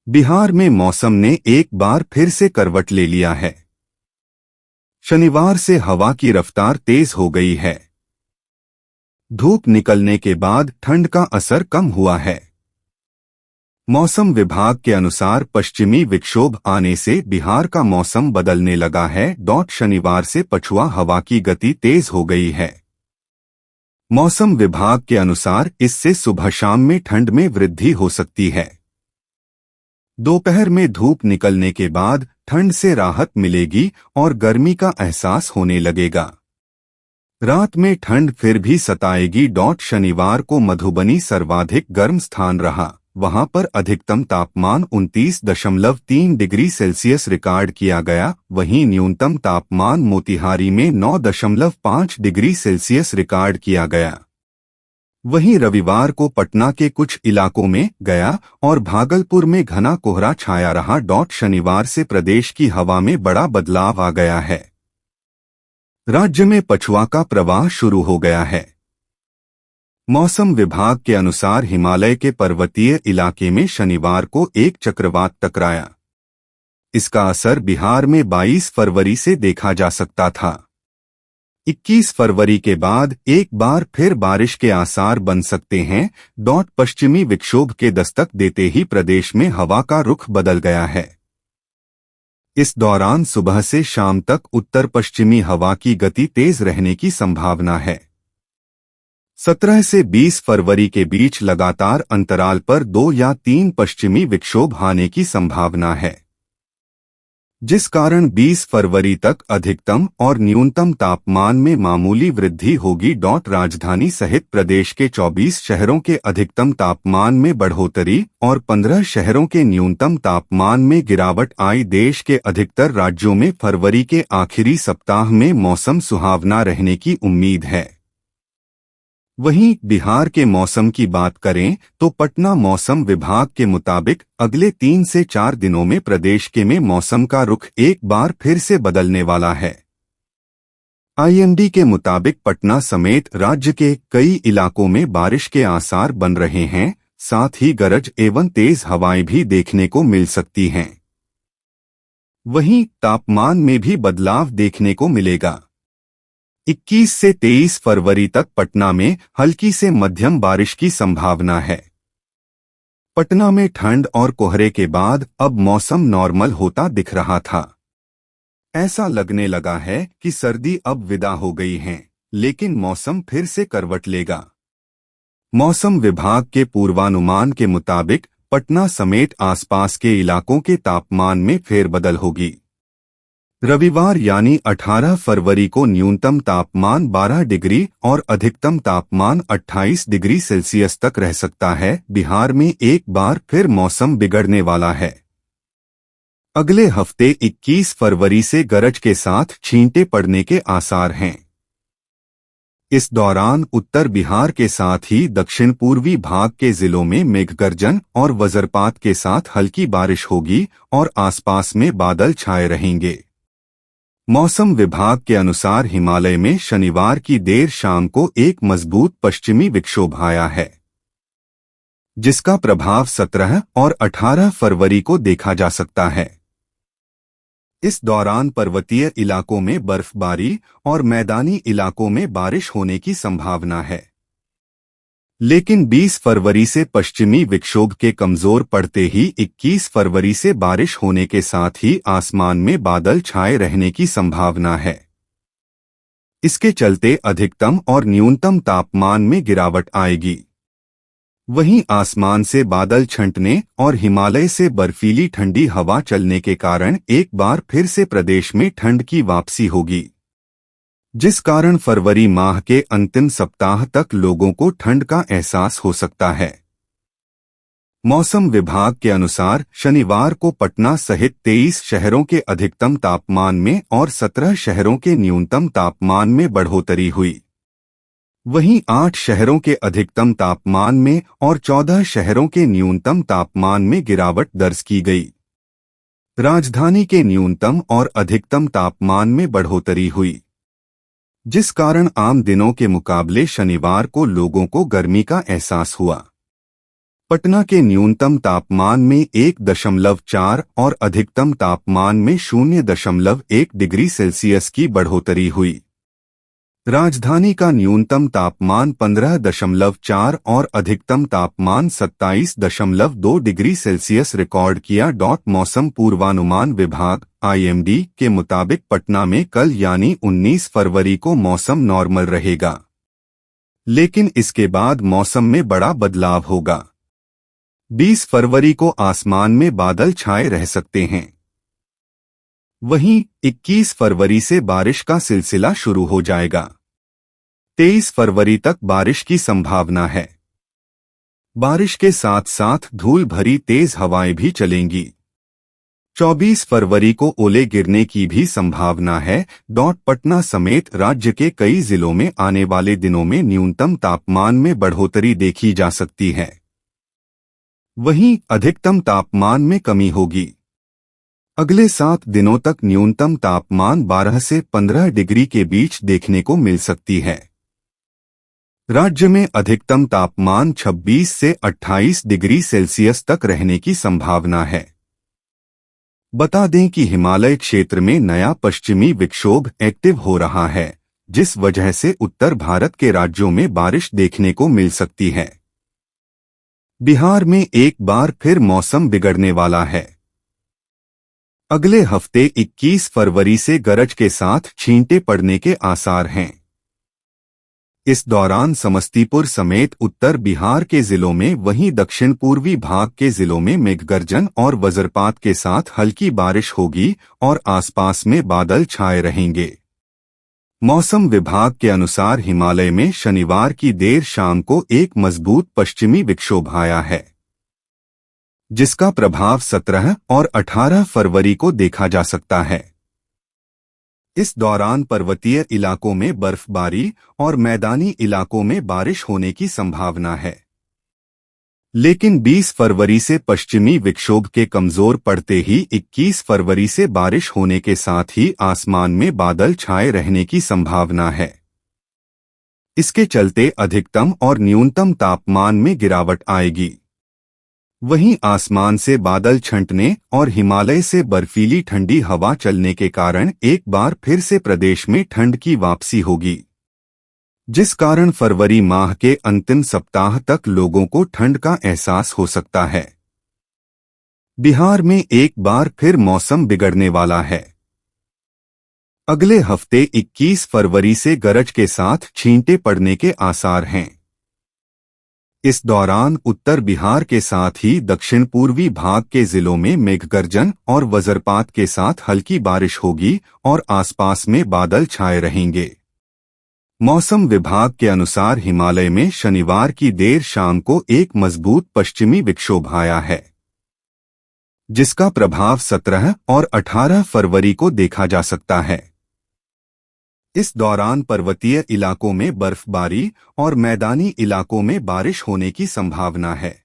बिहार में मौसम ने एक बार फिर से करवट ले लिया है। शनिवार से हवा की रफ्तार तेज हो गई है। धूप निकलने के बाद ठंड का असर कम हुआ है। मौसम विभाग के अनुसार पश्चिमी विक्षोभ आने से बिहार का मौसम बदलने लगा है। शनिवार से पछुआ हवा की गति तेज हो गई है। मौसम विभाग के अनुसार इससे सुबह शाम में ठंड में वृद्धि हो सकती है। दोपहर में धूप निकलने के बाद ठंड से राहत मिलेगी और गर्मी का एहसास होने लगेगा। रात में ठंड फिर भी सताएगी। शनिवार को मधुबनी सर्वाधिक गर्म स्थान रहा। वहां पर अधिकतम तापमान 29.3 डिग्री सेल्सियस रिकॉर्ड किया गया। वहीं न्यूनतम तापमान मोतिहारी में 9.5 डिग्री सेल्सियस रिकॉर्ड किया गया। वहीं रविवार को पटना के कुछ इलाकों में, गया और भागलपुर में घना कोहरा छाया रहा। शनिवार से प्रदेश की हवा में बड़ा बदलाव आ गया है। राज्य में पछुआ का प्रवाह शुरू हो गया है। मौसम विभाग के अनुसार हिमालय के पर्वतीय इलाके में शनिवार को एक चक्रवात टकराया। इसका असर बिहार में 22 फरवरी से देखा जा सकता था। 21 फरवरी के बाद एक बार फिर बारिश के आसार बन सकते हैं। पश्चिमी विक्षोभ के दस्तक देते ही प्रदेश में हवा का रुख बदल गया है। इस दौरान सुबह से शाम तक उत्तर पश्चिमी हवा की गति तेज रहने की संभावना है। 17 से 20 फरवरी के बीच लगातार अंतराल पर 2 या 3 पश्चिमी विक्षोभ आने की संभावना है, जिस कारण 20 फरवरी तक अधिकतम और न्यूनतम तापमान में मामूली वृद्धि होगी। राजधानी सहित प्रदेश के 24 शहरों के अधिकतम तापमान में बढ़ोतरी और 15 शहरों के न्यूनतम तापमान में गिरावट आई। देश के अधिकतर राज्यों में फरवरी के आखिरी सप्ताह में मौसम सुहावना रहने की उम्मीद है। वहीं बिहार के मौसम की बात करें तो पटना मौसम विभाग के मुताबिक अगले 3 से 4 दिनों में प्रदेश के में मौसम का रुख एक बार फिर से बदलने वाला है। IMD के मुताबिक पटना समेत राज्य के कई इलाकों में बारिश के आसार बन रहे हैं। साथ ही गरज एवं तेज हवाएं भी देखने को मिल सकती हैं। वहीं तापमान में भी बदलाव देखने को मिलेगा। 21 से 23 फरवरी तक पटना में हल्की से मध्यम बारिश की संभावना है। पटना में ठंड और कोहरे के बाद अब मौसम नॉर्मल होता दिख रहा था। ऐसा लगने लगा है कि सर्दी अब विदा हो गई है, लेकिन मौसम फिर से करवट लेगा। मौसम विभाग के पूर्वानुमान के मुताबिक पटना समेत आसपास के इलाकों के तापमान में फेरबदल होगी। रविवार यानी 18 फरवरी को न्यूनतम तापमान 12 डिग्री और अधिकतम तापमान 28 डिग्री सेल्सियस तक रह सकता है। बिहार में एक बार फिर मौसम बिगड़ने वाला है। अगले हफ्ते 21 फरवरी से गरज के साथ छींटे पड़ने के आसार हैं। इस दौरान उत्तर बिहार के साथ ही दक्षिण पूर्वी भाग के जिलों में मेघगर्जन और वज्रपात के साथ हल्की बारिश होगी और आसपास में बादल छाए रहेंगे। मौसम विभाग के अनुसार हिमालय में शनिवार की देर शाम को एक मजबूत पश्चिमी विक्षोभ आया है, जिसका प्रभाव 17 और 18 फरवरी को देखा जा सकता है। इस दौरान पर्वतीय इलाकों में बर्फबारी और मैदानी इलाकों में बारिश होने की संभावना है। लेकिन 20 फरवरी से पश्चिमी विक्षोभ के कमजोर पड़ते ही 21 फरवरी से बारिश होने के साथ ही आसमान में बादल छाए रहने की संभावना है। इसके चलते अधिकतम और न्यूनतम तापमान में गिरावट आएगी। वहीं आसमान से बादल छंटने और हिमालय से बर्फीली ठंडी हवा चलने के कारण एक बार फिर से प्रदेश में ठंड की वापसी होगी, जिस कारण फरवरी माह के अंतिम सप्ताह तक लोगों को ठंड का एहसास हो सकता है। मौसम विभाग के अनुसार शनिवार को पटना सहित 23 शहरों के अधिकतम तापमान में और 17 शहरों के न्यूनतम तापमान में बढ़ोतरी हुई। वहीं 8 शहरों के अधिकतम तापमान में और 14 शहरों के न्यूनतम तापमान में गिरावट दर्ज की गई। राजधानी के न्यूनतम और अधिकतम तापमान में बढ़ोतरी हुई, जिस कारण आम दिनों के मुकाबले शनिवार को लोगों को गर्मी का एहसास हुआ। पटना के न्यूनतम तापमान में 1.4 और अधिकतम तापमान में 0.1 डिग्री सेल्सियस की बढ़ोतरी हुई। राजधानी का न्यूनतम तापमान 15.4 और अधिकतम तापमान 27.2 डिग्री सेल्सियस रिकॉर्ड किया। मौसम पूर्वानुमान विभाग (IMD) के मुताबिक पटना में कल यानी 19 फरवरी को मौसम नॉर्मल रहेगा, लेकिन इसके बाद मौसम में बड़ा बदलाव होगा। 20 फरवरी को आसमान में बादल छाए रह सकते हैं। वहीं 21 फरवरी से बारिश का सिलसिला शुरू हो जाएगा। 23 फरवरी तक बारिश की संभावना है। बारिश के साथ साथ धूल भरी तेज हवाएं भी चलेंगी। 24 फरवरी को ओले गिरने की भी संभावना है। पटना समेत राज्य के कई जिलों में आने वाले दिनों में न्यूनतम तापमान में बढ़ोतरी देखी जा सकती है। वहीं अधिकतम तापमान में कमी होगी। अगले 7 दिनों तक न्यूनतम तापमान 12 से 15 डिग्री के बीच देखने को मिल सकती है। राज्य में अधिकतम तापमान 26 से 28 डिग्री सेल्सियस तक रहने की संभावना है। बता दें कि हिमालय क्षेत्र में नया पश्चिमी विक्षोभ एक्टिव हो रहा है, जिस वजह से उत्तर भारत के राज्यों में बारिश देखने को मिल सकती है। बिहार में एक बार फिर मौसम बिगड़ने वाला है। अगले हफ्ते 21 फरवरी से गरज के साथ छींटे पड़ने के आसार हैं। इस दौरान समस्तीपुर समेत उत्तर बिहार के जिलों में, वहीं दक्षिण पूर्वी भाग के जिलों में मेघगर्जन और वज्रपात के साथ हल्की बारिश होगी और आसपास में बादल छाए रहेंगे। मौसम विभाग के अनुसार हिमालय में शनिवार की देर शाम को एक मजबूत पश्चिमी विक्षोभ आया है, जिसका प्रभाव 17 और 18 फरवरी को देखा जा सकता है। इस दौरान पर्वतीय इलाकों में बर्फबारी और मैदानी इलाकों में बारिश होने की संभावना है। लेकिन 20 फरवरी से पश्चिमी विक्षोभ के कमजोर पड़ते ही 21 फरवरी से बारिश होने के साथ ही आसमान में बादल छाए रहने की संभावना है। इसके चलते अधिकतम और न्यूनतम तापमान में गिरावट आएगी। वहीं आसमान से बादल छंटने और हिमालय से बर्फीली ठंडी हवा चलने के कारण एक बार फिर से प्रदेश में ठंड की वापसी होगी, जिस कारण फरवरी माह के अंतिम सप्ताह तक लोगों को ठंड का एहसास हो सकता है। बिहार में एक बार फिर मौसम बिगड़ने वाला है। अगले हफ्ते 21 फरवरी से गरज के साथ छींटे पड़ने के आसार हैं। इस दौरान उत्तर बिहार के साथ ही दक्षिण पूर्वी भाग के जिलों में मेघगर्जन और वज्रपात के साथ हल्की बारिश होगी और आसपास में बादल छाए रहेंगे। मौसम विभाग के अनुसार हिमालय में शनिवार की देर शाम को एक मजबूत पश्चिमी विक्षोभ आया है, जिसका प्रभाव 17 और 18 फरवरी को देखा जा सकता है। इस दौरान पर्वतीय इलाकों में बर्फबारी और मैदानी इलाकों में बारिश होने की संभावना है।